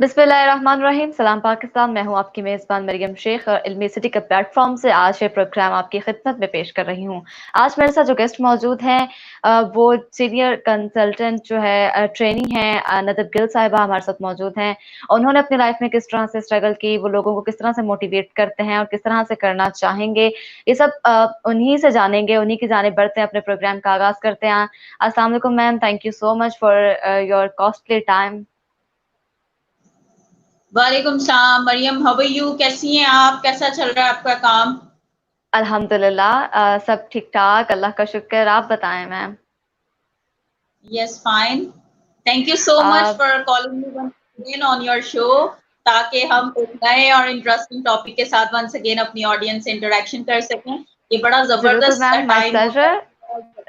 बिस्मिल्लाहिर्रहमानिर्रहीम। सलाम पाकिस्तान। मैं हूं आपकी मेज़बान मरियम शेख और इल्मी सिटी के प्लेटफॉर्म से आज ये प्रोग्राम आपकी खिदमत में पेश कर रही हूं। आज मेरे साथ जो गेस्ट मौजूद हैं वो सीनियर कंसल्टेंट जो है ट्रेनी हैं नदब गिल साहिबा हमारे साथ मौजूद हैं। उन्होंने अपनी लाइफ में किस तरह से स्ट्रगल की, वो लोगों को किस तरह से मोटिवेट करते हैं और किस तरह से करना चाहेंगे, ये सब उन्हीं से जानेंगे, उन्हीं की जानिब बढ़ते हैं, अपने प्रोग्राम का आगाज करते हैं। अस्सलाम वालेकुम ma'am, thank you so much for your costly time. वालेकुम सलाम मरियम, हाउ आर यू? कैसी हैं आप? कैसा चल रहा है आपका काम? अल्हम्दुलिल्लाह सब ठीक ठाक, अल्लाह का शुक्र। आप बताएं ma'am. Yes fine, thank you so much for calling me once again on your show, ताकि हम एक नए और इंटरेस्टिंग टॉपिक के साथ वंस अगेन अपनी ऑडियंस से इंटरेक्शन कर सकें। ये बड़ा बिल्कुल जबरदस्त मैम, माय टाइम होता प्लेजर। है।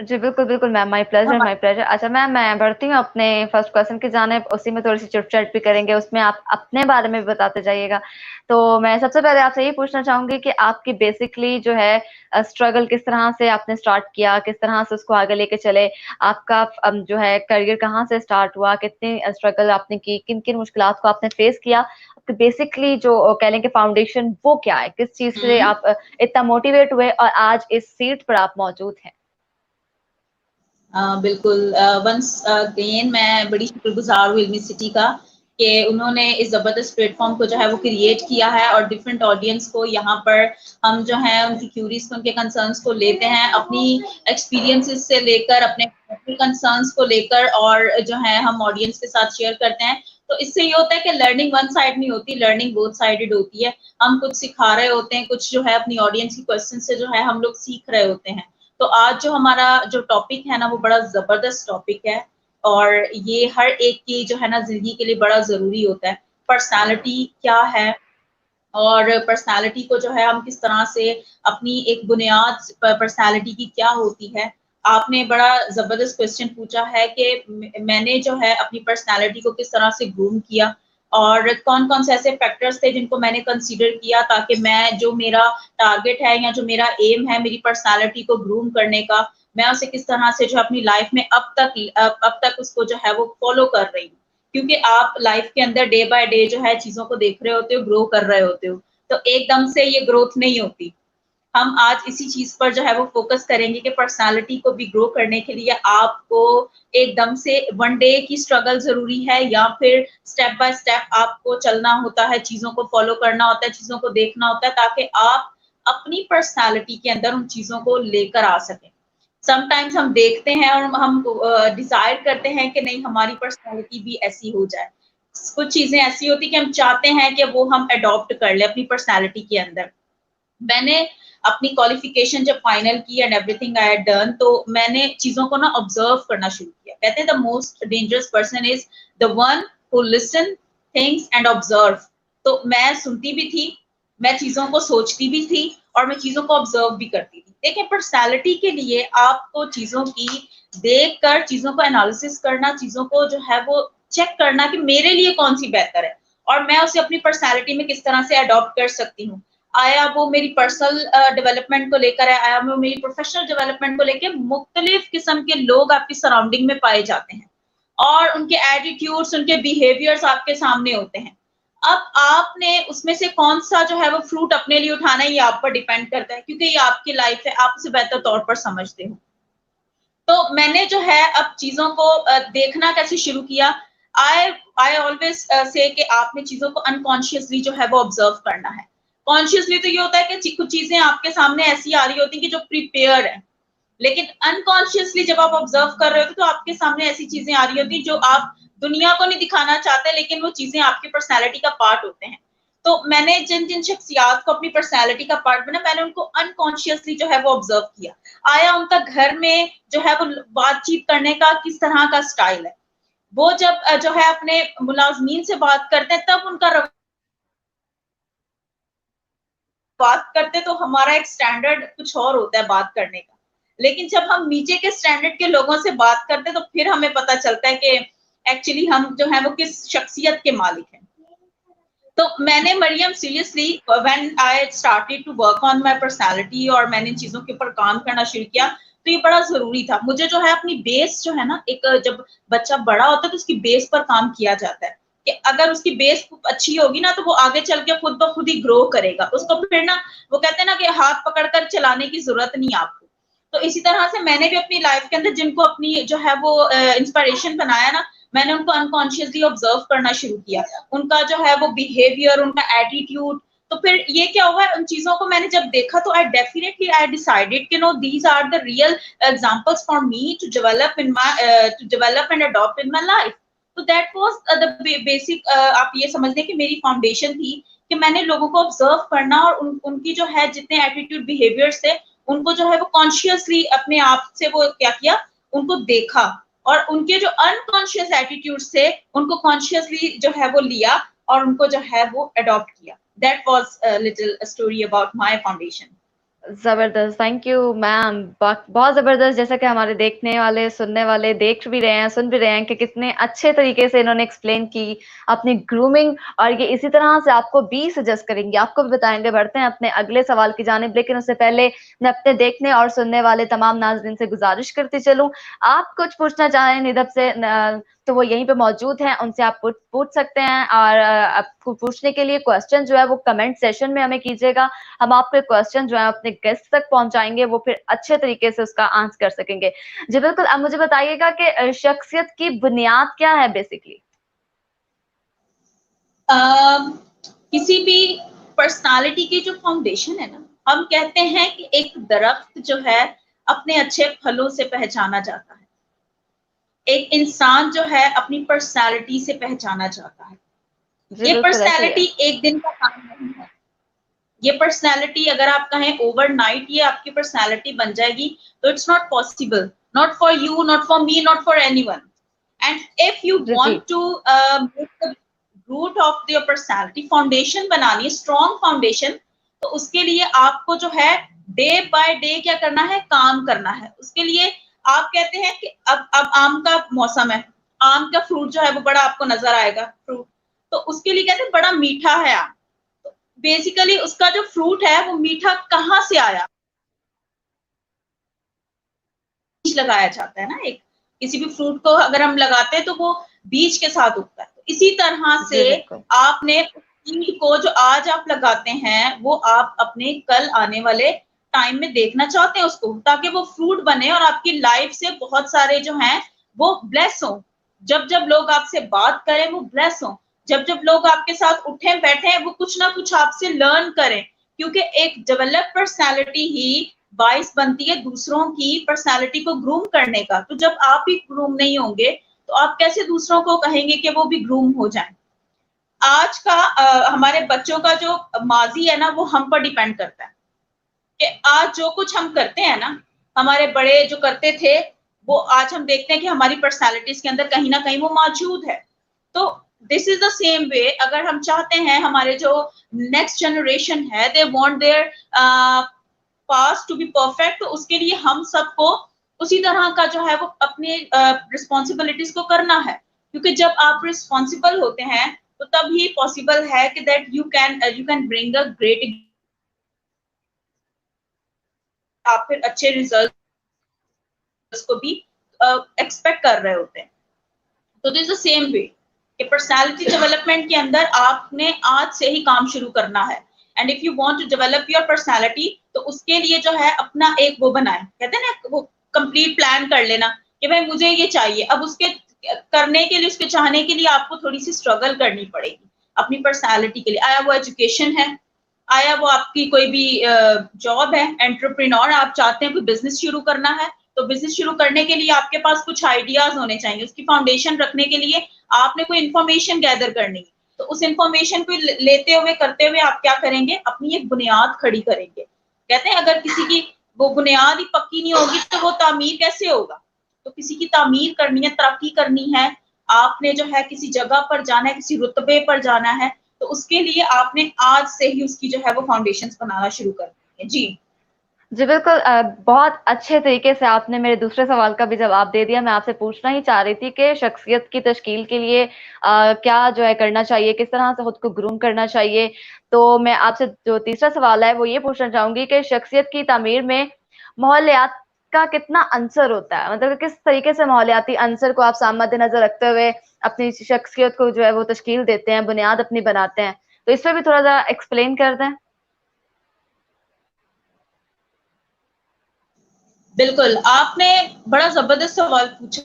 जी बिल्कुल बिल्कुल ma'am, my pleasure my pleasure. अच्छा मैम, मैं बढ़ती हूँ अपने फर्स्ट क्वेश्चन की जानिब। उसी में थोड़ी सी चिट चैट भी करेंगे, उसमें आप अपने बारे में भी बताते जाइएगा। तो मैं सबसे पहले आपसे ये पूछना चाहूंगी कि आपकी बेसिकली जो है स्ट्रगल किस तरह से आपने स्टार्ट किया, किस तरह से उसको आगे लेके चले। आपका जो है करियर कहाँ से स्टार्ट हुआ, कितनी स्ट्रगल आपने की, किन किन मुश्किलात को आपने फेस किया। बेसिकली जो कह लें कि फाउंडेशन वो क्या है, किस चीज से आप इतना मोटिवेट हुए और आज इस सीट पर आप मौजूद हैं। बिल्कुल, वंस अगेन मैं बड़ी शुक्रगुजार हूँ इल्मी सिटी का कि उन्होंने इस ज़बरदस्त प्लेटफॉर्म को जो है वो क्रिएट किया है और डिफरेंट ऑडियंस को यहाँ पर हम जो है उनकी क्यूरीज को, उनके कंसर्न्स को लेते हैं, अपनी एक्सपीरियंसेस से लेकर अपने कंसर्न्स को लेकर और जो है हम ऑडियंस के साथ शेयर करते हैं। तो इससे ये होता है कि लर्निंग वन साइड नहीं होती, लर्निंग बोथ साइडेड होती है। हम कुछ सिखा रहे होते हैं, कुछ जो है अपनी ऑडियंस की क्वेश्चन से जो है हम लोग सीख रहे होते हैं। तो आज जो हमारा जो टॉपिक है ना वो बड़ा ज़बरदस्त टॉपिक है और ये हर एक की जो है ना ज़िंदगी के लिए बड़ा ज़रूरी होता है। पर्सनैलिटी क्या है और पर्सनैलिटी को जो है हम किस तरह से अपनी एक बुनियाद पर्सनैलिटी की क्या होती है। आपने बड़ा ज़बरदस्त क्वेश्चन पूछा है कि मैंने जो है अपनी पर्सनैलिटी को किस तरह से ग्रूम किया और कौन-कौन से ऐसे फैक्टर्स थे जिनको मैंने कंसीडर किया ताकि मैं जो मेरा टारगेट है या जो मेरा एम है मेरी पर्सनैलिटी को ग्रूम करने का, मैं उसे किस तरह से जो अपनी लाइफ में अब तक उसको जो है वो फॉलो कर रही हूँ। क्योंकि आप लाइफ के अंदर डे बाय डे जो है चीज़ों को देख रहे होते हो, ग्रो कर रहे होते हो, तो एकदम से ये ग्रोथ नहीं होती। हम आज इसी चीज़ पर जो है वो फ़ोकस करेंगे कि पर्सनैलिटी को भी ग्रो करने के लिए आपको एकदम से वन डे की स्ट्रगल ज़रूरी है या फिर स्टेप बाय स्टेप आपको चलना होता है, चीज़ों को फ़ॉलो करना होता है, चीज़ों को देखना होता है ताकि आप अपनी पर्सनैलिटी के अंदर उन चीज़ों को लेकर आ सकें। समटाइम्स हम देखते हैं और हम डिज़ायर करते हैं कि नहीं हमारी पर्सनैलिटी भी ऐसी हो जाए। कुछ चीज़ें ऐसी होती हैं कि हम चाहते हैं कि वो हम अडॉप्ट कर लें अपनी पर्सनैलिटी के अंदर। मैंने अपनी क्वालिफिकेशन जब फाइनल की and everything I had done तो मैंने चीज़ों को ना ऑब्जर्व करना शुरू किया। कहते हैं the most dangerous person is the one who listen, thinks and observe. तो मैं सुनती भी थी, मैं चीज़ों को सोचती भी थी और मैं चीज़ों को ऑब्जर्व भी करती थी। देखिए पर्सनैलिटी के लिए आपको चीज़ों की देखकर चीज़ों को एनालिसिस करना, चीज़ों को जो है वो चेक करना कि मेरे लिए कौन-सी बेहतर है और मैं उसे अपनी पर्सनैलिटी में किस तरह से अडॉप्ट कर सकती हूँ। आया वो मेरी पर्सनल डेवलपमेंट को लेकर है, आया वो मेरी प्रोफेशनल डेवलपमेंट को लेके मुख्तलिफ किस्म के लोग आपकी सराउंडिंग में पाए जाते हैं और उनके एटीट्यूड्स, उनके बिहेवियर्स आपके सामने होते हैं। अब आपने उसमें से कौन-सा जो है वो फ्रूट अपने लिए उठाना है ये आप पर डिपेंड करता है क्योंकि ये आपकी लाइफ है, आप उसे बेहतर तौर पर समझते हो। तो मैंने जो है अब चीज़ों को देखना कैसे शुरू किया, आई आई ऑलवेज़ से कि आपने चीज़ों को अनकॉन्शियसली जो है वो ऑब्जर्व करना है। कॉन्शियसली तो ये होता है कि कुछ चीज़ें आपके सामने ऐसी आ रही होती हैं कि जो प्रिपेयर्ड है। लेकिन अनकॉन्शियसली जब आप ऑब्जर्व कर रहे होते तो आपके सामने ऐसी चीज़ें आ रही होती हैं जो आप दुनिया को नहीं दिखाना चाहते लेकिन वो चीज़ें आपकी पर्सनैलिटी का पार्ट होते हैं। तो मैंने जिन-जिन शख्सियात को अपनी पर्सनैलिटी का पार्ट बना मैंने उनको अनकॉन्शियसली जो है वो ऑब्जर्व किया। आया उनका घर में जो है वो बातचीत करने का किस तरह का स्टाइल है। वो जब जो है अपने मुलाज़मीन से बात करते हैं तब उनका बात करते तो हमारा एक स्टैंडर्ड कुछ और होता है बात करने का। लेकिन जब हम नीचे के स्टैंडर्ड के लोगों से बात करते हैं तो फिर हमें पता चलता है कि एक्चुअली हम जो है वो किस शख्सियत के मालिक हैं। तो मैंने Maryam seriously when I started to work on my personality और मैंने इन चीज़ों के ऊपर काम करना शुरू किया, तो ये बड़ा ज़रूरी था। मुझे जो है अपनी बेस जो है ना एक जब बच्चा बड़ा होता है तो उसकी बेस पर काम किया जाता है। कि अगर उसकी बेस अच्छी होगी ना तो वो आगे चल के खुद ब खुद ही ग्रो करेगा। उसको फिर ना वो कहते हैं ना कि हाथ पकड़कर चलाने की ज़रूरत नहीं आपको। तो इसी तरह से मैंने भी अपनी लाइफ़ के अंदर जिनको अपनी जो है वो इंस्पिरेशन बनाया ना, मैंने उनको अनकॉन्शियसली ऑब्जर्व करना शुरू किया। उनका जो है वो बिहेवियर, उनका एटीट्यूड, तो फिर ये क्या हुआ उन चीज़ों को मैंने जब देखा तो आई डिसाइडेड कि no these are the real examples for me to develop and adopt in my life. तो दैट वाज़ द बेसिक आप ये समझ लें कि मेरी फाउंडेशन थी कि मैंने लोगों को ऑब्जर्व करना और उनकी जो है जितने एटीट्यूड बिहेवियर्स थे, उनको जो है वो कॉन्शियसली अपने आप से वो क्या किया, उनको देखा और उनके जो अनकॉन्शियस एटीट्यूड्स थे, उनको कॉन्शियसली जो है वो लिया और उनको जो है वो अडॉप्ट किया। That was a little story about my foundation. जबरदस्त, थैंक यू मैम। बहुत जबरदस्त, जैसा कि हमारे देखने वाले, सुनने वाले देख भी रहे हैं, सुन भी रहे हैं कि कितने अच्छे तरीके से इन्होंने एक्सप्लेन की अपनी ग्रूमिंग, और ये इसी तरह से आपको भी सजेस्ट करेंगे, आपको भी बताएंगे। बढ़ते हैं अपने अगले सवाल की जानिब, लेकिन उससे पहले मैं अपने देखने और सुनने वाले तमाम नाज़रीन से गुजारिश करती चलूं, आप कुछ पूछना चाहें निधब से तो वो यहीं पे मौजूद हैं, उनसे आप पूछ सकते हैं। और आपको पूछने के लिए क्वेश्चन जो है वो कमेंट सेशन में हमें कीजिएगा, हम आपके क्वेश्चन जो है अपने गेस्ट तक पहुंचाएंगे, वो फिर अच्छे तरीके से उसका आंसर कर सकेंगे। जी बिल्कुल, अब मुझे बताइएगा कि शख्सियत की बुनियाद क्या है बेसिकली? किसी भी पर्सनालिटी की जो फाउंडेशन है ना, हम कहते हैं कि एक दरख्त जो है अपने अच्छे फलों से पहचाना जाता है। एक इंसान जो है अपनी पर्सनालिटी से पहचाना जाता है। जी ये बिल्कुल, ऐसे ही है। पर्सनालिटी एक दिन का काम नहीं है। ये पर्सनालिटी अगर आप कहें ओवरनाइट ये आपकी पर्सनालिटी बन जाएगी तो it's not possible, not for you, not for me, not for anyone. And if you जी जी। Want to make the root of your personality, foundation बनानी है, स्ट्रॉन्ग फाउंडेशन, तो उसके लिए आपको जो है डे बाय डे क्या करना है, काम करना है। उसके लिए आप कहते हैं कि अब आम का मौसम है, आम का फ्रूट जो है वो बड़ा आपको नजर आएगा फ्रूट, तो उसके लिए कहते हैं बड़ा मीठा है आम। बेसिकली उसका जो फ्रूट है वो मीठा कहाँ से आया, बीज लगाया जाता है ना। एक किसी भी फ्रूट को अगर हम लगाते हैं तो वो बीज के साथ उगता है। तो इसी तरह जी से बिल्कुल। आपने सीड को जो आज आप लगाते हैं वो आप अपने कल आने वाले टाइम में देखना चाहते हैं उसको, ताकि वो फ्रूट बने और आपकी लाइफ से बहुत सारे जो हैं वो ब्लेस हो। जब जब लोग आपसे बात करें वो ब्लेस हो, जब जब लोग आपके साथ उठे बैठे वो कुछ ना कुछ आपसे लर्न करें, क्योंकि एक डेवलप पर्सनालिटी ही बाइस बनती है दूसरों की पर्सनालिटी को ग्रूम करने का। तो जब आप ही ग्रूम नहीं होंगे तो आप कैसे दूसरों को कहेंगे कि वो भी ग्रूम हो जाएं। आज का हमारे बच्चों का जो माजी है ना वो हम पर डिपेंड करता है कि आज जो कुछ हम करते हैं ना, हमारे बड़े जो करते थे वो आज हम देखते हैं कि हमारी पर्सनालिटीज के अंदर कहीं ना कहीं वो मौजूद है। तो this is the same way, अगर हम चाहते हैं हमारे जो नेक्स्ट जनरेशन है they want their pass to be perfect, तो उसके लिए हम सबको उसी तरह का जो है वो अपने रिस्पॉन्सिबिलिटीज को करना है। क्योंकि जब आप रिस्पॉन्सिबल होते हैं तो तब ही पॉसिबल है कि that you can bring a great, आप फिर अच्छे रिजल्ट को भी एक्सपेक्ट कर रहे होते हैं। तो दिस द सेम वे कि पर्सनालिटी डेवलपमेंट के अंदर आपने आज से ही काम शुरू करना है। And if you want to develop your personality तो उसके लिए जो है अपना एक वो बनाए, कहते हैं ना वो कंप्लीट प्लान कर लेना कि भाई मुझे ये चाहिए। अब उसके करने के लिए, उसके चाहने के लिए आपको थोड़ी सी स्ट्रगल करनी पड़ेगी अपनी पर्सनालिटी के लिए। आया वो एजुकेशन है, आया वो आपकी कोई भी जॉब है, एंटरप्रेन्योर आप चाहते हैं कोई बिजनेस शुरू करना है, तो बिजनेस शुरू करने के लिए आपके पास कुछ आइडियाज होने चाहिए। उसकी फाउंडेशन रखने के लिए आपने कोई इन्फॉर्मेशन गैदर करनी है, तो उस इन्फॉर्मेशन को लेते हुए करते हुए आप क्या करेंगे, अपनी एक बुनियाद खड़ी करेंगे। कहते हैं अगर किसी की वो बुनियाद ही पक्की नहीं होगी तो वो तामीर कैसे होगा। तो किसी की तामीर करनी है, तरक्की करनी है, आपने जो है किसी जगह पर जाना है, किसी रुतबे पर जाना है, तो उसके लिए आपने आज से ही उसकी जो है वो फाउंडेशंस बनाना शुरू कर दी है। जी जी बिल्कुल, बहुत अच्छे तरीके से आपने मेरे दूसरे सवाल का भी जवाब दे दिया। मैं आपसे पूछना ही चाह रही थी कि शख्सियत की तश्कील के लिए क्या जो है करना चाहिए, किस तरह से खुद को ग्रूम करना चाहिए। तो मैं आपसे जो तीसरा सवाल है वो ये पूछना चाहूंगी कि शख्सियत की तामीर में माहौलियात का कितना आंसर होता है, मतलब किस तरीके से माहौलियाती आंसर को आप मद्देनजर रखते हुए अपनी शख्सियत को जो है वो तश्कील देते हैं, बुनियाद अपनी बनाते हैं, तो इस पर भी थोड़ा सा एक्सप्लेन कर दें। बिल्कुल, आपने बड़ा जबरदस्त सवाल पूछा।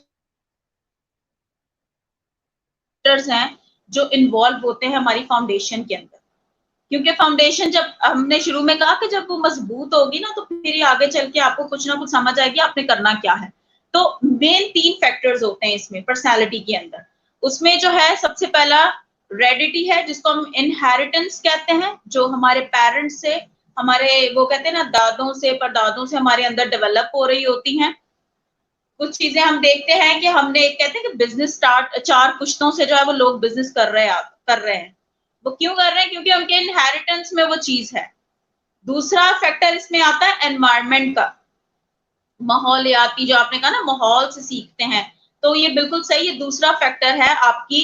हैं जो इन्वॉल्व होते हैं हमारी फाउंडेशन के अंदर, क्योंकि फाउंडेशन जब हमने शुरू में कहा कि जब वो मजबूत होगी ना, तो फिर ये आगे चल के आपको कुछ ना कुछ समझ आएगी आपने करना क्या है। तो मेन 3 फैक्टर्स होते हैं इसमें पर्सनैलिटी के अंदर। उसमें जो है सबसे पहला रेडिटी है, जिसको हम इनहेरिटेंस कहते हैं, जो हमारे पेरेंट्स से, हमारे वो कहते हैं ना दादों से, परदादों से हमारे अंदर डेवलप हो रही होती हैं। कुछ चीजें हम देखते हैं कि हमने एक कहते हैं कि बिजनेस स्टार्ट 4 पुश्तों से जो है वो लोग बिजनेस कर रहे हैं। वो क्यों कर रहे हैं? क्योंकि उनके इनहेरिटेंस में वो चीज है। दूसरा फैक्टर इसमें आता है एनवायरनमेंट का, माहौलियाती, जो आपने कहा ना माहौल से सीखते हैं, तो ये बिल्कुल सही, ये दूसरा फैक्टर है आपकी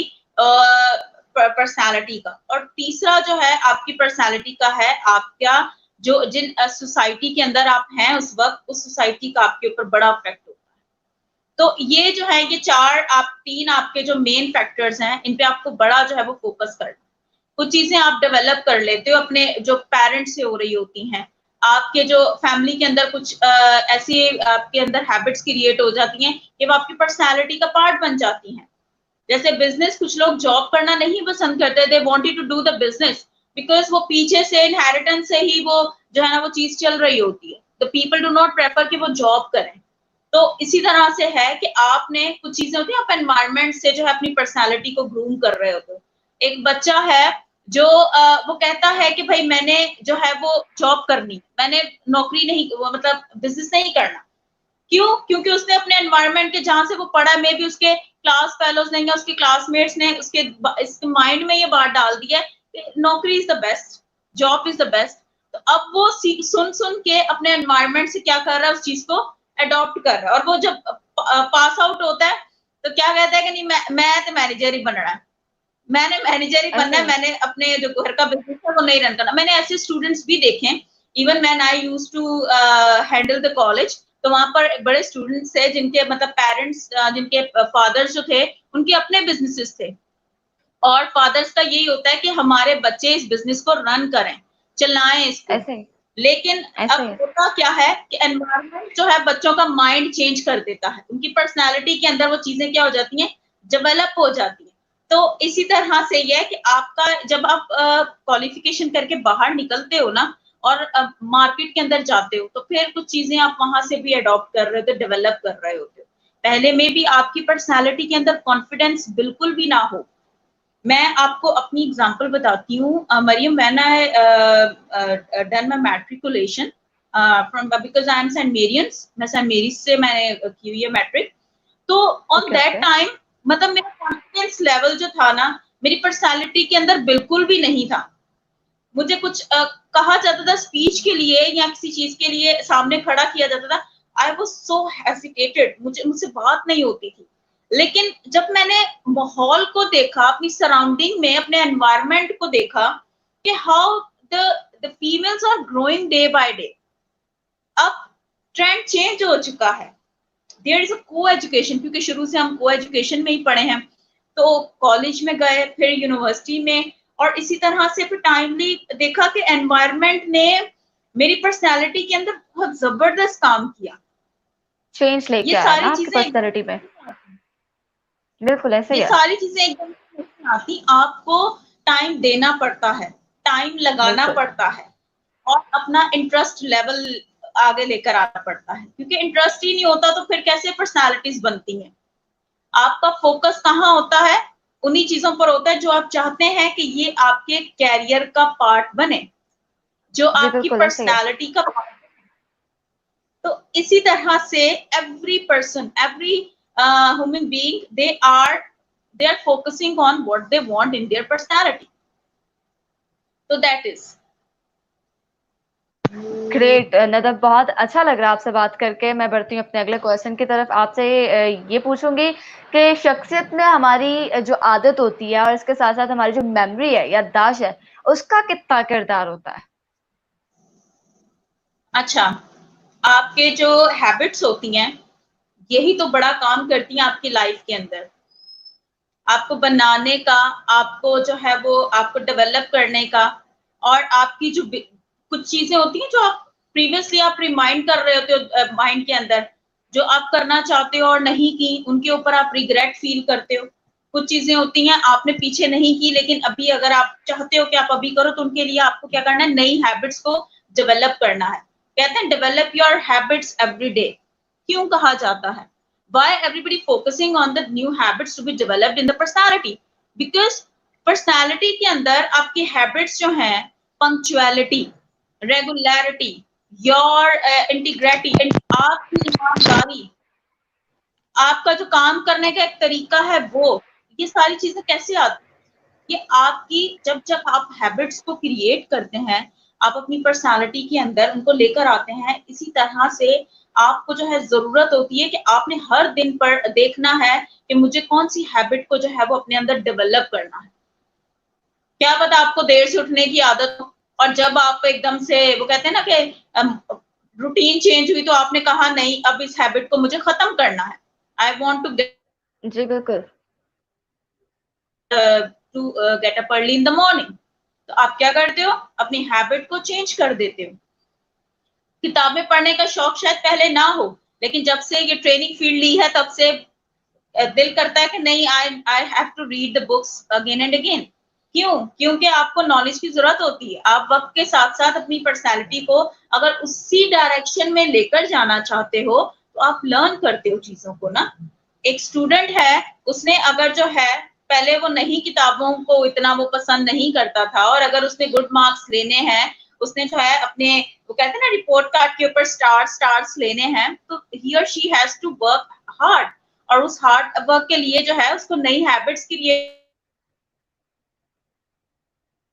पर्सनालिटी का। और तीसरा जो है आपकी पर्सनालिटी का है आपका जो जिन सोसाइटी के अंदर आप हैं उस वक्त, उस सोसाइटी का आपके ऊपर बड़ा इफेक्ट होता है। तो ये जो है ये 3 आपके जो मेन फैक्टर्स हैं, इन पे आपको बड़ा जो है वो फोकस करना। कुछ चीजें आप डेवलप कर लेते हो अपने जो पेरेंट्स से हो रही होती हैं, आपके जो फैमिली के अंदर कुछ ऐसी आपके अंदर हैबिट्स क्रिएट हो जाती हैं कि वो आपकी पर्सनैलिटी का पार्ट बन जाती हैं। जैसे बिजनेस, कुछ लोग जॉब करना नहीं पसंद करते, they wanted to do the business because वो पीछे से इनहेरिटेंस से ही वो जो है ना वो चीज चल रही होती है। The people do not prefer कि वो जॉब करें। तो इसी तरह से है कि आपने कुछ चीजें होती है, आप एनवायरनमेंट से जो है अपनी पर्सनैलिटी को ग्रूम कर रहे होते हो। एक बच्चा है जो वो कहता है कि भाई मैंने जो है वो जॉब करनी, मैंने नौकरी नहीं, वो मतलब बिजनेस नहीं करना। क्यों? क्योंकि उसने अपने एनवायरनमेंट के जहां से वो पढ़ा, मे भी उसके क्लास फेलोज ने या उसके क्लासमेट्स ने इसके माइंड में ये बात डाल दी है कि नौकरी is the best, job is the best. तो अब वो सुन सुन के अपने एनवायरनमेंट से क्या कर रहा है, उस चीज को अडॉप्ट कर रहा है। और वो जब पास आउट होता है तो क्या कहता है कि नहीं, मैं तो मैनेजर ही बनना है, मैंने मैनेजर ही बनना है, मैंने अपने जो घर का बिजनेस है वो नहीं रन करना। मैंने ऐसे स्टूडेंट्स भी देखे, even when I used to handle the college, तो वहां पर बड़े स्टूडेंट्स थे जिनके मतलब पेरेंट्स, जिनके फादर्स जो थे उनके अपने बिजनेसेस थे, और फादर्स का यही होता है कि हमारे बच्चे इस बिजनेस को रन करें, चलाएं इसको। ऐसे ही लेकिन ऐसे अब ही होता क्या है कि एनवायरनमेंट जो है बच्चों का माइंड चेंज कर देता है, उनकी पर्सनैलिटी के अंदर वो चीजें क्या हो जाती हैं, डेवलप हो जाती हैं। तो इसी तरह से ये है कि आपका जब आप क्वालिफिकेशन करके बाहर निकलते हो ना, और मार्केट के अंदर जाते हो, तो फिर कुछ चीजें आप वहां से भी अडॉप्ट कर रहे होते हो, डेवलप कर रहे होते हो। पहले में भी आपकी पर्सनैलिटी के अंदर कॉन्फिडेंस बिल्कुल भी ना हो। मैं आपको अपनी एग्जांपल बताती हूँ, Mariam, when I done my matriculation from, because I am saint Marian's, मैं सेंट मेरीज से मैंने की हुई है मैट्रिक। तो on okay that okay time मतलब मेरा कॉन्फिडेंस लेवल जो था ना, मेरी पर्सनैलिटी के अंदर बिल्कुल भी नहीं था। मुझे कुछ कहा जाता था स्पीच के लिए या किसी चीज के लिए सामने खड़ा किया जाता था, आई वाज सो हेसिटेटेड, मुझसे बात नहीं होती थी। लेकिन जब मैंने माहौल को देखा, अपनी सराउंडिंग में अपने एनवायरनमेंट को देखा कि how the the females are growing day by day, अब ट्रेंड चेंज हो चुका है। देयर इज अ को एजुकेशन, क्योंकि शुरू से हम को एजुकेशन में ही पढ़े हैं, तो कॉलेज में गए, फिर यूनिवर्सिटी में, और इसी तरह से फिर टाइमली देखा कि एनवायरनमेंट ने मेरी पर्सनालिटी के अंदर बहुत जबरदस्त काम किया। चेंज ये लेके आया सारी ना आपकी चीजें पर्सनैलिटी में, बिल्कुल ऐसे ही ये है। सारी चीजें एकदम नहीं आती, आपको टाइम देना पड़ता है, टाइम लगाना बिल्कुल पड़ता है, और अपना इंटरेस्ट लेवल आगे लेकर आना पड़ता है, क्योंकि इंटरेस्ट ही नहीं होता तो फिर कैसे पर्सनालिटीज बनती हैं। आपका फोकस कहाँ होता है? उन्हीं चीजों पर होता है जो आप चाहते हैं कि ये आपके कैरियर का पार्ट बने, जो जी, आपकी बिल्कुल ऐसे ही है। पर्सनालिटी का पार्ट। तो इसी तरह से every person, every human being, they are focusing on what they want in their personality. तो दैट इज ग्रेट नदब, बहुत अच्छा लग रहा है आपसे बात करके। मैं बढ़ती हूँ अपने अगले क्वेश्चन की तरफ। आपसे ये पूछूंगी कि शख्सियत में हमारी जो आदत होती है और इसके साथ साथ हमारी जो मेमोरी है, याददाश्त है, उसका कितना किरदार होता है? अच्छा। आपके जो हैबिट्स होती हैं, यही तो बड़ा काम करती हैं आपकी लाइफ के अंदर। आपको बनाने का, आपको जो है वो आपको डेवलप करने का, और आपकी जो कुछ चीज़ें होती हैं जो आप प्रीवियसली आप रिमाइंड कर रहे होते हो माइंड के अंदर, जो आप करना चाहते हो और नहीं की, उनके ऊपर आप रिग्रेट फील करते हो। कुछ चीज़ें होती हैं आपने पीछे नहीं की, लेकिन अभी अगर आप चाहते हो कि आप अभी करो, तो उनके लिए आपको क्या करना है, नई हैबिट्स को डेवलप करना है। कहते हैं develop your habits every day. क्यों कहा जाता है? Why everybody focusing on the new habits to be developed in the personality? Because personality के अंदर आपकी habits जो हैं, punctuality, regularity, your integrity, and आपकी ईमानदारी, आपका जो काम करने का एक तरीका है वो, ये सारी चीजें कैसे आती हैं? ये आपकी जब आप हैबिट्स को क्रिएट करते हैं, आप अपनी पर्सनालिटी के अंदर उनको लेकर आते हैं, इसी तरह से आपको जो है ज़रूरत होती है कि आपने हर दिन पर देखना है कि मुझे कौन-सी हैबिट को जो है वो अपने अंदर डेवलप करना है। क्या पता आपको देर से उठने की आदत हो, और जब आप एकदम से वो कहते हैं ना कि रूटीन चेंज हुई, तो आपने कहा नहीं, अब इस हैबिट को मुझे खत्म करना है। आई वांट टू जी, बिल्कुल। Get up early in the morning. तो आप क्या करते हो? अपनी हैबिट को चेंज कर देते हो। किताबें पढ़ने का शौक शायद पहले ना हो, लेकिन जब से ये ट्रेनिंग फील्ड ली है, तब से दिल करता है कि नहीं, I have to read the books again and again. क्यों? क्योंकि आपको नॉलेज की ज़रूरत होती है। आप वक़्त के साथ-साथ अपनी पर्सनैलिटी को अगर उसी डायरेक्शन में लेकर जाना चाहते हो, तो आप लर्न करते हो चीज़ों को ना। एक स्टूडेंट है, उसने अगर जो है पहले वो नहीं किताबों को इतना वो पसंद नहीं करता था, और अगर उसने गुड मार्क्स लेने हैं, उसने जो है अपने वो कहते हैं ना रिपोर्ट कार्ड के ऊपर स्टार्स लेने हैं, तो ही और she has to work hard, और उस हार्ड वर्क के लिए जो है उसको नई हैबिट्स के लिए,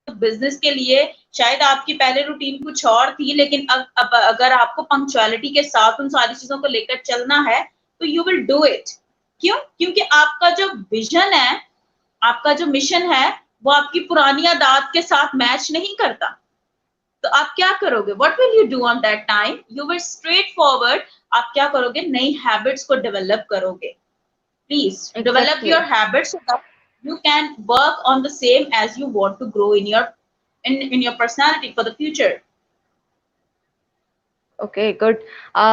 बिज़नेस के लिए शायद आपकी पहले रूटीन कुछ और थी, लेकिन अब अगर आपको पंक्चुअलिटी के साथ उन सारी चीज़ों को लेकर चलना है, तो यू विल डू इट। क्यों? क्योंकि आपका जो विज़न है, आपका जो मिशन है, वो आपकी पुरानी आदत के साथ मैच नहीं करता। तो आप क्या करोगे? What will you do on that time? You will straight forward, आप क्या करोगे? नई हैबिट्स को डेवलप करोगे। Please develop exactly. your habits so that you can work on the same as you want to grow in your in your personality for the future. Okay, good.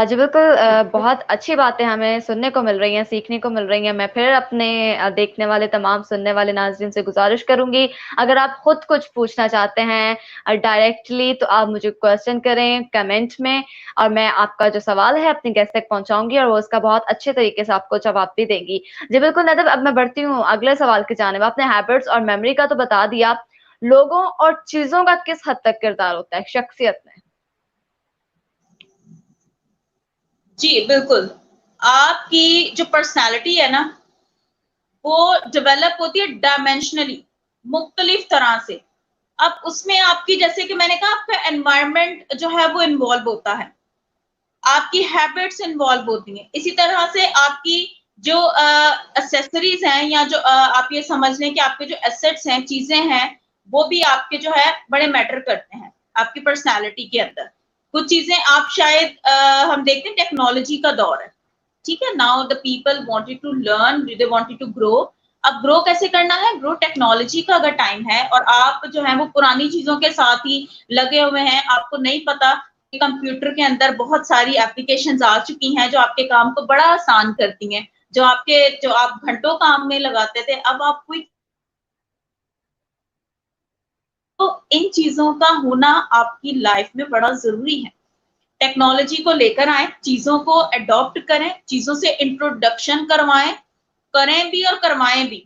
जी बिल्कुल, बहुत अच्छी बातें हमें सुनने को मिल रही हैं, सीखने को मिल रही हैं। मैं फिर अपने देखने वाले तमाम सुनने वाले नाज़रीन से गुज़ारिश करूँगी, अगर आप खुद कुछ पूछना चाहते हैं डायरेक्टली, तो आप मुझे क्वेश्चन करें कमेंट में, और मैं आपका जो सवाल है अपने गेस्ट तक पहुँचाऊँगी, और वो उसका बहुत अच्छे तरीके से आपको जवाब भी देंगी। जी बिल्कुल नदब, अब मैं बढ़ती हूँ अगले सवाल की जानिब। आपने हैबिट्स और मेमोरी का तो बता दिया, लोगों और चीज़ों का किस हद तक किरदार होता है शख्सियत में? जी, बिल्कुल। आपकी जो पर्सनैलिटी है ना, वो डेवलप होती है डायमेंशनली, मुख्तलिफ तरह से। अब उसमें आपकी, जैसे कि मैंने कहा, आपका एनवायरनमेंट जो है वो इन्वॉल्व होता है। आपकी हैबिट्स इन्वॉल्व होती हैं। इसी तरह से आपकी जो एक्सेसरीज़ हैं, या जो आप ये समझ लें कि आपके जो एसेट्स हैं, चीज़ें हैं, वो भी आपके जो है बड़े मैटर करते हैं, आपकी पर्सनैलिटी के अंदर। कुछ चीज़ें आप शायद हम देखते हैं टेक्नोलॉजी का दौर है, ठीक है? Now the people wanted to learn, they wanted to grow. अब ग्रो कैसे करना है? ग्रो टेक्नोलॉजी का अगर टाइम है और आप जो है वो पुरानी चीज़ों के साथ ही लगे हुए हैं, आपको नहीं पता कंप्यूटर के अंदर बहुत सारी एप्लीकेशंस आ चुकी हैं जो आपके काम को बड़ा आसान करती हैं। जो आप घंटों काम में लगाते थे, अब आप कोई, तो इन चीज़ों का होना आपकी लाइफ में बड़ा ज़रूरी है। टेक्नोलॉजी को लेकर आएँ, चीज़ों को एडॉप्ट करें, चीज़ों से इंट्रोडक्शन करवाएँ, करें भी और करवाएँ भी।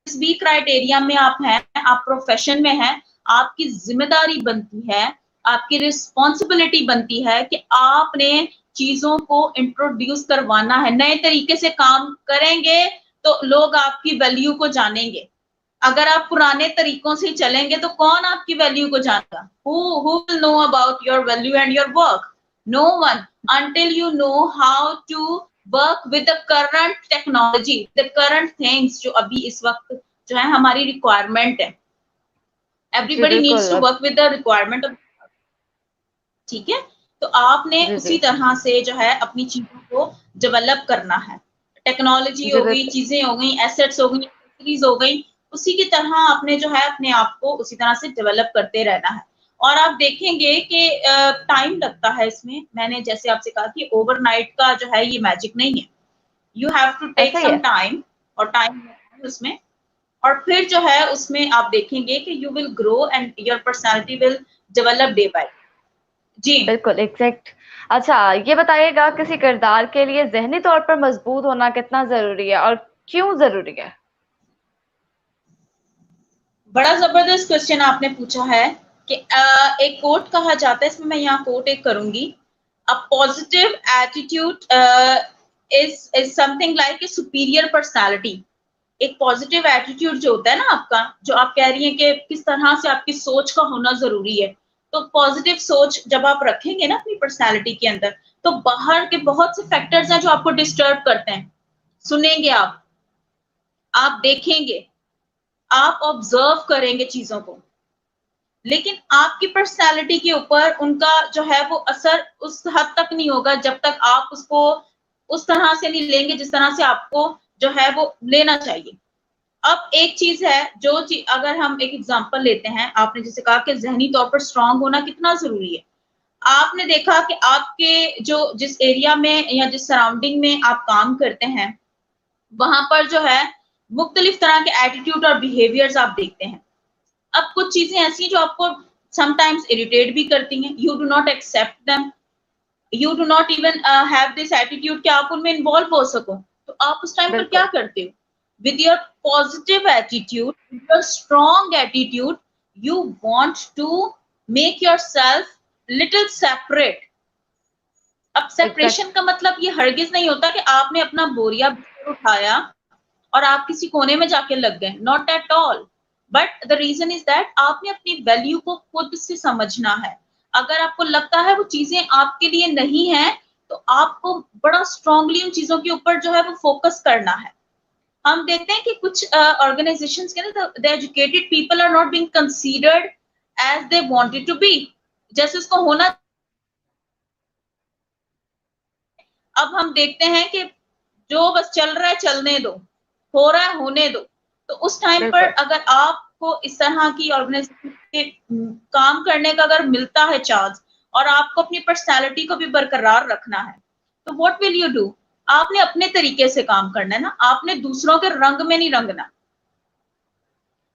जिस भी क्राइटेरिया में आप हैं, आप प्रोफ़ेशन में हैं, आपकी ज़िम्मेदारी बनती है, आपकी रिस्पॉन्सिबिलिटी बनती है कि आपने चीज़ों को इंट्रोड्यूस करवाना है। नए तरीके से काम करेंगे, तो लोग आपकी वैल्यू को जानेंगे। अगर आप पुराने तरीकों से चलेंगे, तो कौन आपकी वैल्यू को जानेगा? Who will know about your value and your work? No one, until you know how to work with the current technology, the current things जो अभी इस वक़्त जो है हमारी रिक्वायरमेंट है। जी Everybody needs बिल्कुल, to work with the requirement of, ठीक है? तो आपने जी, उसी जी। तरह से जो है अपनी चीज़ों को डेवलप करना है। टेक्नोलॉजी जी, हो गई, बिल्कुल। चीज़ें हो गई, एसेट्स हो गई, एक्सेसरीज़ हो गई, उसी की तरह आपने जो है अपने आप को उसी तरह से डेवलप करते रहना है। और आप देखेंगे कि टाइम लगता है इसमें, मैंने जैसे आपसे कहा कि ओवरनाइट का जो है ये मैजिक नहीं है। यू हैव टू टेक ऐसा ही सम है? टाइम और टाइम उसमें और फिर जो है उसमें आप देखेंगे कि you will grow and your personality will develop day by जी। बिल्कुल, एग्ज़ैक्ट। अच्छा, ये बताइएगा किसी किरदार के लिए ज़हनी तौर पर मज़बूत होना कितना ज़रूरी है और क्यों ज़रूरी है? बड़ा ज़बरदस्त क्वेश्चन आपने पूछा है कि एक कोट कहा जाता है, इसमें मैं यहाँ कोट एक करूँगी, "a positive attitude is something like a superior personality." एक पॉज़िटिव एटीट्यूड जो होता है ना आपका, जो आप कह रही हैं कि किस तरह से आपकी सोच का होना ज़रूरी है। तो पॉज़िटिव सोच जब आप रखेंगे ना अपनी पर्सनैलिटी के अंदर, तो बाहर के बहुत से फैक्टर्स हैं जो आपको डिस्टर्ब करते हैं। सुनेंगे आप देखेंगे, आप ऑब्ज़र्व करेंगे चीज़ों को। लेकिन आपकी पर्सनैलिटी के ऊपर उनका जो है वो असर उस हद तक नहीं होगा जब तक आप उसको उस तरह से नहीं लेंगे जिस तरह से आपको जो है वो लेना चाहिए। अब एक चीज़ है जो अगर हम एक एग्ज़ाम्पल लेते हैं, आपने जैसे कहा कि ज़हनी तौर पर स्ट्रॉन्ग होना कितना ज़रूरी है। आपने देखा कि आपके जो जिस एरिया में या जिस सराउंडिंग में आप काम करते हैं, वहाँ पर जो है मुख्तलिफ तरह के एटीट्यूड और बिहेवियर्स आप देखते हैं। अब कुछ चीज़ें ऐसी हैं जो आपको समटाइम्स इरिटेट भी करती हैं, you do not accept them, you do not even have this attitude कि आप उनमें इन्वॉल्व हो सको। तो आप उस टाइम पर क्या बिल्कुल, करते हो? With your positive attitude, with your strong attitude, you want to make yourself little separate. अब सेपरेशन एग्ज़ैक्ट। का मतलब ये हरगिज़ नहीं होता कि आपने अपना बोरिया बिस्तर उठाया और आप किसी कोने में जाके लग गए, not at all. But the reason is that आपने अपनी वैल्यू को खुद से समझना है। अगर आपको लगता है वो चीज़ें आपके लिए नहीं हैं, तो आपको बड़ा स्ट्रांगली उन चीज़ों के ऊपर जो है वो फ़ोकस करना है। हम देखते हैं कि कुछ ऑर्गनाइज़ेशंस के अंदर the educated people are not being considered as they wanted to be. जैसे उसको होना। अब हम देखते हैं कि जो बस चल रहा है चलने दो, हो रहा है होने दो। तो उस टाइम पर बिल्कुल, अगर आपको इस तरह की ऑर्गेनाइज़ेशन के काम करने का अगर मिलता है चांस और आपको अपनी पर्सनैलिटी को भी बरकरार रखना है, तो व्हाट विल यू डू? आपने अपने तरीके से काम करना है ना, आपने दूसरों के रंग में नहीं रंगना।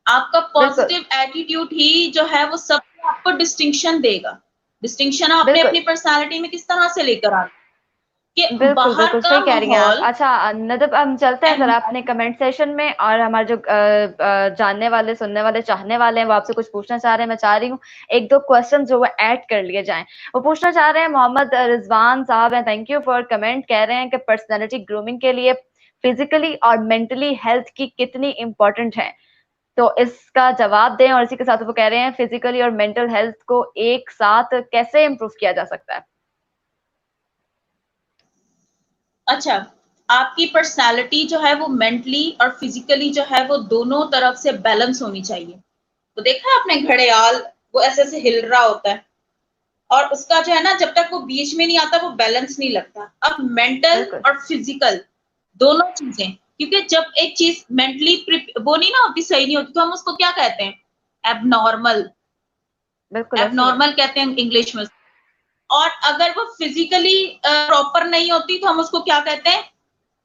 आपका बिल्कुल, पॉजिटिव एटीट्यूड ही जो है वो सबसे आपको डिस्टिंक्शन देगा। डिस्टिंक्शन आपने बिल्कुल। अपनी पर्सनैलिटी में किस तरह से लेकर आना कि बिल्कुल, बाहर बिल्कुल, का सही कह रही हैं आप। माहौल अच्छा नदब हम चलते हैं ज़रा अपने एनवायरनमेंट। कमेंट सेशन में और हमारे जो जानने वाले, सुनने वाले, चाहने वाले हैं, वो आपसे कुछ पूछना चाह रहे हैं। मैं चाह रही हूँ 1-2 क्वेश्चन जो वो ऐड कर लिए जाएँ। वो पूछना चाह रहे हैं मोहम्मद रिज़वान साहब हैं, थैंक यू फॉर कमेंट कह रहे हैं कि पर्सनैलिटी ग्रूमिंग के लिए फिज़िकली और मेंटली हेल्थ की कितनी इम्पोर्टेंट है? तो इसका जवाब दें और इसी के साथ वो कह रहे हैं फिज़िकली और मेंटल हेल्थ को एक साथ कैसे इम्प्रूव किया जा सकता है? अच्छा, आपकी पर्सनैलिटी जो है वो मेंटली और फिज़िकली जो है वो दोनों तरफ से बैलेंस होनी चाहिए। तो देखा है आपने घड़ियाल, वो ऐसे-ऐसे हिल रहा होता है और उसका जो है ना जब तक वो बीच में नहीं आता वो बैलेंस नहीं लगता। अब मेंटल बिल्कुल, और फिज़िकल दोनों चीज़ें, क्योंकि जब एक चीज़ मेंटली वो नहीं ना होती, सही नहीं होती, तो हम उसको क्या कहते हैं? एब्नॉर्मल। बिल्कुल ऐसा ही है। एब्नॉर्मल कहते हैं इंग्लिश में। और अगर वो फिज़िकली प्रॉपर नहीं होती तो हम उसको क्या कहते हैं?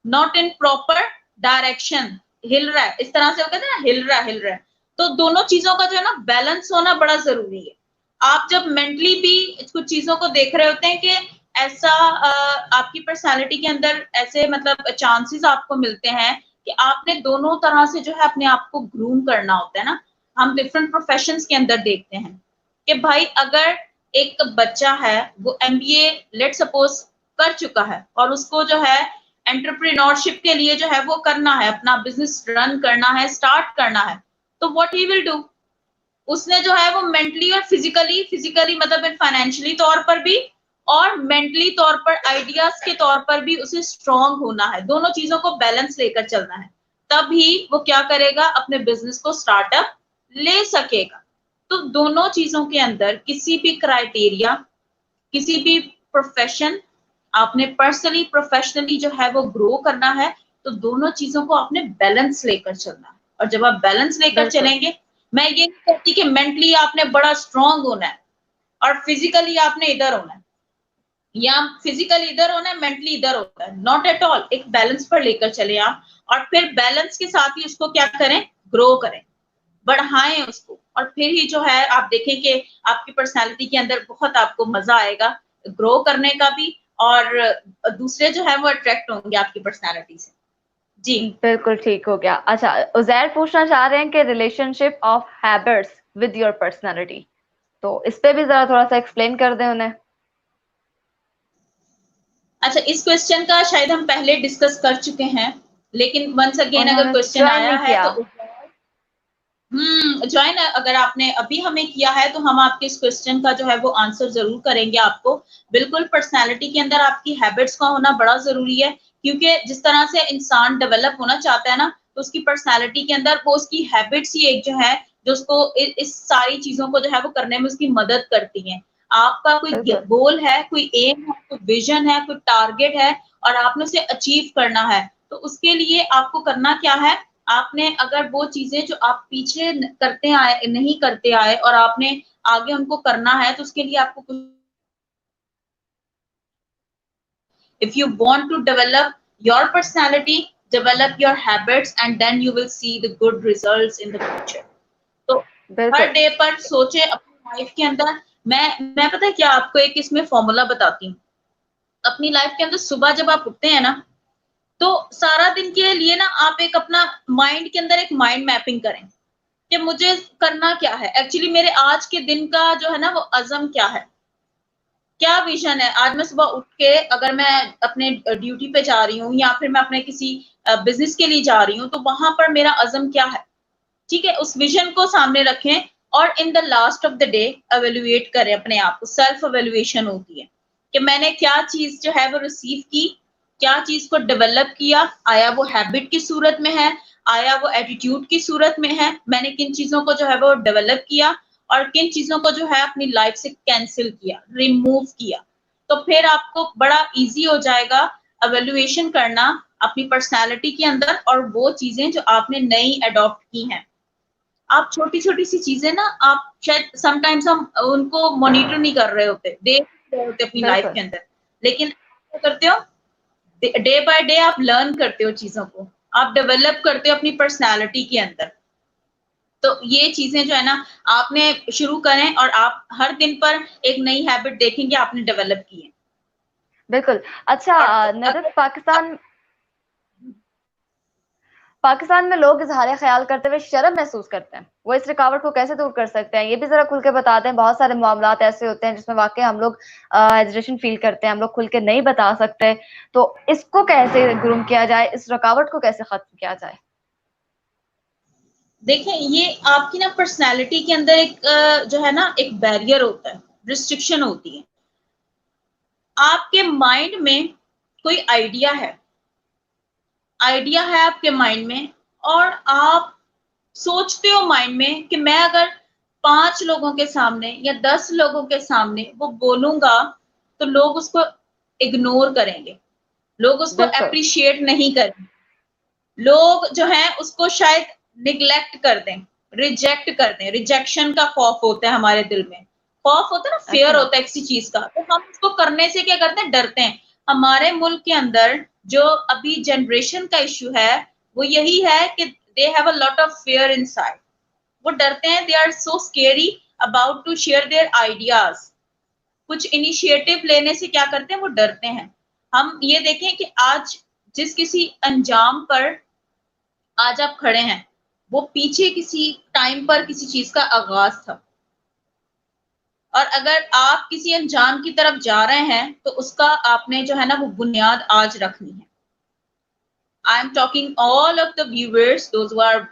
नॉट इन प्रॉपर डायरेक्शन, हिल रहा है, इस तरह से वो कहते हैं ना हिल रहा है। तो दोनों चीज़ों का जो है ना बैलेंस होना बड़ा ज़रूरी है। आप जब मेंटली भी कुछ चीज़ों को देख रहे होते हैं कि ऐसा आपकी पर्सनैलिटी के अंदर ऐसे मतलब चांसेस आपको मिलते हैं कि आपने दोनों तरह से जो है अपने आप को ग्रूम करना होता है ना। हम डिफरेंट प्रोफेशंस के अंदर देखते हैं कि भाई अगर एक बच्चा है वो एमबीए लेट्स सपोज कर चुका है और उसको जो है एंटरप्रेन्योरशिप के लिए जो है वो करना है, अपना बिज़नेस रन करना है, स्टार्ट करना है, तो व्हाट ही विल डू? उसने जो है वो मेंटली और फिज़िकली मतलब फाइनेंशियली तौर पर भी और मेंटली तौर पर आइडियाज़ के तौर पर भी उसे स्ट्रॉन्ग होना है। दोनों चीज़ों को बैलेंस लेकर चलना है। तभी वो क्या करेगा? अपने बिज़नेस को स्टार्टअप ले सकेगा। तो दोनों चीज़ों के अंदर किसी भी क्राइटेरिया किसी भी प्रोफेशन आपने पर्सनली प्रोफेशनली जो है वो ग्रो करना है, तो दोनों चीजों को आपने बैलेंस लेकर चलना है। और जब आप बैलेंस लेकर बिल्कुल, चलेंगे, मैं ये नहीं कहती कि मेंटली आपने बड़ा स्ट्रांग होना है और फिजिकली आपने इधर होना है, या फिजिकली इधर होना है, मेंटली इधर होना है, नॉट एट ऑल। एक बैलेंस पर लेकर चले आप, और फिर बैलेंस के साथ ही उसको क्या करें, ग्रो करें, बढ़ाएं उसको, और फिर ही जो है आप देखें कि आपकी पर्सनैलिटी के अंदर बहुत आपको मजा आएगा ग्रो करने का भी, और दूसरे जो है वो अट्रैक्ट होंगे आपकी पर्सनैलिटी से। जी। बिल्कुल ठीक हो गया। अच्छा, उज़ैर पूछना चाह रहे हैं कि relationship of habits with your personality, तो इस पे भी ज़रा थोड़ा-सा एक्सप्लेन कर दें उन्हें। अच्छा, इस क्वेश्चन का शायद हम पहले डिस्कस कर चुके हैं, लेकिन वंस अगेन अगर उन्होंने क्वेश्चन जॉइन आया नहीं है किया। तो जॉइन अगर आपने अभी हमें किया है तो हम आपके इस क्वेश्चन का जो है वो आंसर ज़रूर करेंगे आपको। बिल्कुल, पर्सनैलिटी के अंदर आपकी हैबिट्स का होना बड़ा ज़रूरी है, क्योंकि जिस तरह से इंसान डेवलप होना चाहता है ना, तो उसकी पर्सनैलिटी के अंदर वो उसकी हैबिट्स ही एक जो है, जो उसको इस सारी चीज़ों को जो है वो करने में उसकी मदद करती हैं। आपका कोई बिल्कुल, गोल है, कोई एम है, कोई विज़न है, कोई टारगेट है और आपने उसे अचीव करना है, तो उसके लिए आपको करना क्या है, आपने अगर वो चीज़ें जो आप पीछे करते आए नहीं करते आए और आपने आगे उनको करना है, तो उसके लिए आपको कुछ if you want to develop your personality, develop your habits and then you will see the good results in the future. तो हर बिल्कुल। डे पर सोचे अपनी लाइफ के अंदर, मैं पता है क्या आपको एक इसमें फॉर्मूला बताती हूँ। अपनी लाइफ के अंदर सुबह जब आप उठते हैं ना, तो सारा दिन के लिए ना आप एक अपना माइंड के अंदर एक माइंड मैपिंग करें कि मुझे करना क्या है? एक्चुअली मेरे आज के दिन का जो है ना वो अज़्म क्या है? क्या विज़न है? आज मैं सुबह उठ के अगर मैं अपने ड्यूटी पे जा रही हूँ या फिर मैं अपने किसी बिज़नेस के लिए जा रही हूँ, तो वहाँ पर मेरा अज़्म क्या है? ठीक है? उस विज़न को सामने रखें और in the last of the day evaluate करें अपने आप को, सेल्फ इवैल्यूएशन होती है, कि मैंने क्या चीज़ जो है वो रिसीव की, क्या चीज़ को डेवलप किया, आया वो हैबिट की सूरत में है, आया वो एटीट्यूड की सूरत में है, मैंने किन चीज़ों को जो है वो डेवलप किया और किन चीज़ों को जो है अपनी लाइफ से कैंसल किया, रिमूव किया। तो फिर आपको बड़ा ईज़ी हो जाएगा इवैल्यूएशन करना अपनी पर्सनैलिटी के अंदर और वो चीज़ें जो आपने नई अडॉप्ट की हैं। आप छोटी-छोटी सी चीज़ें ना आप शायद समटाइम्स हम उनको मॉनिटर नहीं कर रहे होते, देख नहीं रहे होते अपनी लाइफ बिल्कुल, के अंदर। लेकिन क्या करते हो? डे बाय डे आप लर्न करते हो चीज़ों को, आप डेवलप करते हो अपनी पर्सनैलिटी के अंदर। तो ये चीज़ें जो है ना आपने शुरू करें और आप हर दिन पर एक नई हैबिट देखेंगे आपने डेवलप की है। बिल्कुल। अच्छा, और नदरत, अगर पाकिस्तान में लोग इज़हार ख़्याल करते हुए शर्म महसूस करते हैं। वो इस रुकावट को कैसे दूर कर सकते हैं? ये भी ज़रा खुल के बता दें। बहुत सारे मामलात ऐसे होते हैं जिसमें वाक़ई हम लोग हेजिटेशन फ़ील करते हैं, हम लोग खुल के नहीं बता सकते। तो इसको कैसे गुरुम किया जाए? इस रुकावट को कैसे ख़त्म किया जाए? देखें, ये आपकी ना पर्सनैलिटी के अंदर एक जो है ना एक बैरियर होता है, रिस्ट्रिक्शन होती है। आपके माइंड में कोई आइडिया है आपके माइंड में और आप सोचते हो माइंड में कि मैं अगर 5 लोगों के सामने या 10 लोगों के सामने वो बोलूँगा, तो लोग उसको इग्नोर करेंगे, लोग उसको बिल्कुल, एप्रिशिएट नहीं करेंगे। लोग जो हैं उसको शायद नेग्लेक्ट कर दें, रिजेक्ट कर दें, रिजेक्शन का खौफ होता है हमारे दिल में। खौफ होता है ना, फ़ियर अच्छा, होता है किसी चीज़ का, तो हम उसको करने से क्या करते हैं, डरते हैं। हमारे मुल्क के अंदर जो अभी जनरेशन का इश्यू है, वो यही है कि they have a lot of fear inside. वो डरते हैं, they are so scary about to share their ideas. कुछ इनिशिएटिव लेने से क्या करते हैं, वो डरते हैं। हम ये देखें कि आज जिस किसी अंजाम पर आज आप खड़े हैं, वो पीछे किसी टाइम पर किसी चीज़ का आगाज़ था। और अगर आप किसी अंजाम की तरफ जा रहे हैं, तो उसका आपने जो है ना वो बुनियाद आज रखनी है। I am talking all of the viewers, those who are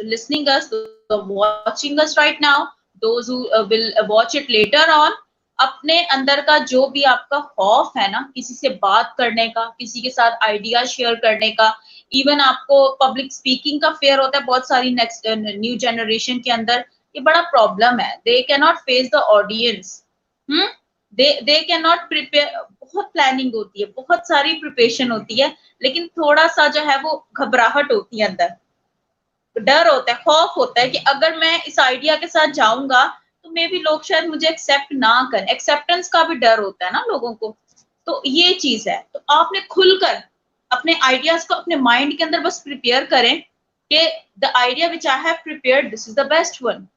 listening us, those who are watching us right now, those who will watch it later on. अपने अंदर का जो भी आपका खौफ है ना, किसी से बात करने का, किसी के साथ आइडिया शेयर करने का, इवन आपको पब्लिक स्पीकिंग का फ़ियर होता है बहुत सारी नेक्स्ट न्यू जनरेशन के अंदर, ये बड़ा प्रॉब्लम है। They can not face the audience. Hmm? They can not prepare, बहुत प्लानिंग होती है, बहुत सारी प्रिपरेशन होती है, लेकिन थोड़ा-सा जो है वो घबराहट होती है अंदर, डर होता है, खौफ होता है कि अगर मैं इस आइडिया के साथ जाऊँगा, तो मे बी लोग शायद मुझे एक्सेप्ट ना करें, एक्सेप्टेंस का भी डर होता है ना लोगों को, तो ये चीज़ है। तो आपने खुलकर अपने आइडियाज़ को अपने माइंड के अंदर बस प्रिपेयर करें कि the idea which I have prepared this is the best one,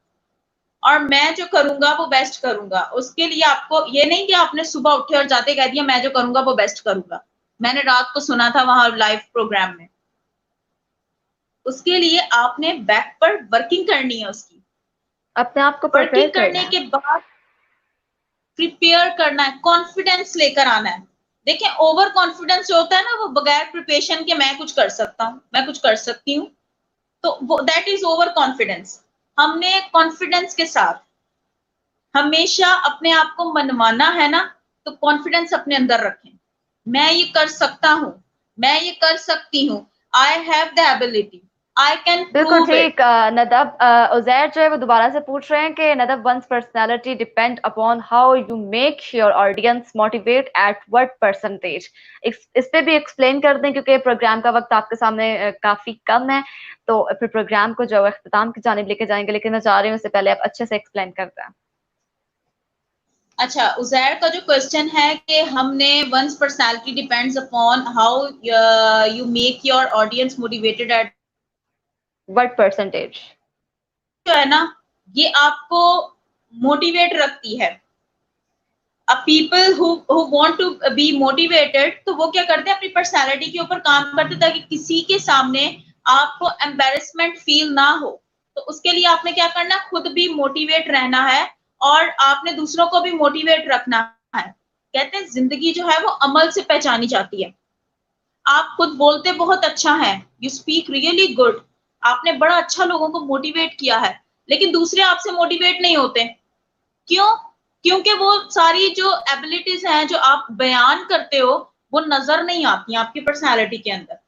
और मैं जो करूँगा वो बेस्ट करूँगा। उसके लिए आपको ये नहीं कि आपने सुबह उठे और जाते कह दिया मैं जो करूँगा वो बेस्ट करूँगा। मैंने रात को सुना था वहाँ लाइव प्रोग्राम में। उसके लिए आपने बैक पर वर्किंग करनी है उसकी। अपने आप को प्रिपेयर वर्किंग करना करने है। के बाद प्रिपेयर करना है, कॉन्फिडेंस लेकर आना है। देखिए ओवर कॉन्फिडेंस जो होता है ना वो बगैर प्रिपरेशन के मैं कुछ कर सकता हूँ, मैं कुछ कर सकती हूँ, तो वो दैट इज़ ओवर कॉन्फिडेंस। हमने कॉन्फिडेंस के साथ हमेशा अपने आप को मनवाना है ना, तो कॉन्फिडेंस अपने अंदर रखें। मैं ये कर सकता हूँ, मैं ये कर सकती हूँ, I have the ability, I can बिल्कुल प्रूव इट। ठीक। नदब, उज़ैर जो है वो दोबारा से पूछ रहे हैं कि नदब, once personality depend upon how you make your audience motivate at what percentage. इस पे भी एक्सप्लेन कर दें, क्योंकि प्रोग्राम का वक्त आपके सामने काफी कम है, तो फिर प्रोग्राम को जो इख्तिताम की जानिब लेके जाएंगे, लेकिन मैं चाह रही हूँ उससे पहले आप अच्छे से एक्सप्लेन कर दें। अच्छा, उज़ैर का जो क्वेश्चन है कि हमने once personality depends upon how you make your audience motivated at what percentage. जो है ना, ये आपको मोटिवेट रखती है। People who want to be motivated, तो वो क्या करते हैं अपनी पर्सनैलिटी के ऊपर काम करते हैं ताकि किसी के सामने आपको एम्बैरेसमेंट फील ना हो। तो उसके लिए आपने क्या करना है, खुद भी मोटिवेट रहना है और आपने दूसरों को भी मोटिवेट रखना है। कहते हैं ज़िंदगी जो है वो अमल से पहचानी जाती है। आप खुद बोलते बहुत अच्छा हैं, यू स्पीक रियली गुड, आपने बड़ा अच्छा लोगों को मोटिवेट किया है, लेकिन दूसरे आपसे मोटिवेट नहीं होते। क्यों? क्योंकि वो सारी जो एबिलिटीज़ हैं, जो आप बयान करते हो, वो नज़र नहीं आती हैं आपकी पर्सनैलिटी के अंदर।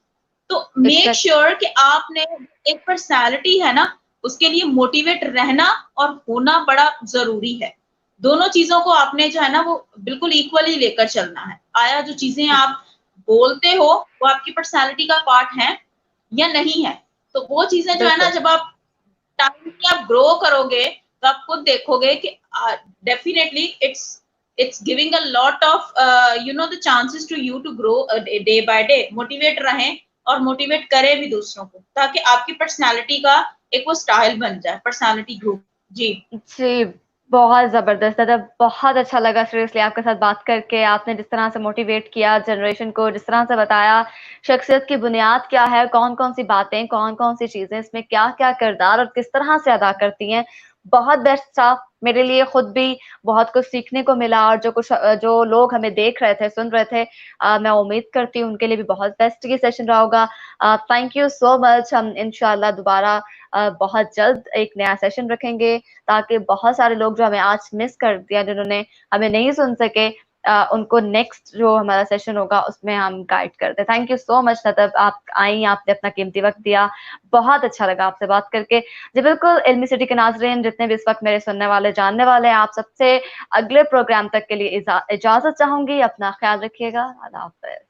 तो मेक एग्जैक्ट। श्योर कि आपने एक पर्सनैलिटी है ना, उसके लिए मोटिवेट रहना और होना बड़ा ज़रूरी है। दोनों चीज़ों को आपने जो है ना वो बिल्कुल इक्वली लेकर चलना है। आया जो चीज़ें आप बोलते हो, वो आपकी पर्सनैलिटी का पार्ट है या नहीं है। तो वो चीज़ें जो है ना बिल्कुल। जब आप टाइम से आप ग्रो करोगे, तो आप खुद देखोगे कि definitely it's giving a lot of you know the chances to you to grow day by day. Motivate रहें और मोटिवेट करें भी दूसरों को, ताकि आपकी पर्सनैलिटी का एक वो स्टाइल बन जाए, पर्सनैलिटी ग्रुप। जी। जी, बहुत ज़बरदस्त दादा, बहुत अच्छा लगा सीरियसली आपके साथ बात करके। आपने जिस तरह से मोटिवेट किया जनरेशन को, जिस तरह से बताया शख्सियत की बुनियाद क्या है, कौन-कौन सी बातें, कौन-कौन सी चीज़ें इसमें क्या-क्या किरदार और किस तरह से अदा करती हैं, बहुत बेस्ट था। मेरे लिए खुद भी बहुत कुछ सीखने को मिला, और जो लोग हमें देख रहे थे, सुन रहे थे, मैं उम्मीद करती हूँ उनके लिए भी बहुत बेस्ट ये सेशन रहा होगा। Thank you so much. हम इंशाल्लाह दोबारा बहुत जल्द एक नया सेशन रखेंगे, ताकि बहुत सारे लोग जो हमें आज मिस कर दिया, जिन्होंने हमें नहीं सुन सके, उनको नेक्स्ट जो हमारा सेशन होगा उसमें हम गाइड करते हैं। Thank you so much Nadab, आप आई, आपने अपना कीमती वक्त दिया, बहुत अच्छा लगा आपसे बात करके। जी बिल्कुल, इल्मी सिटी के नाज़रीन जितने भी इस वक्त मेरे सुनने वाले, जानने वाले हैं, आप सबसे अगले प्रोग्राम तक के लिए इजाज़त चाहूँगी। अपना ख्याल रखिएगा। अल्लाह हाफ़िज़।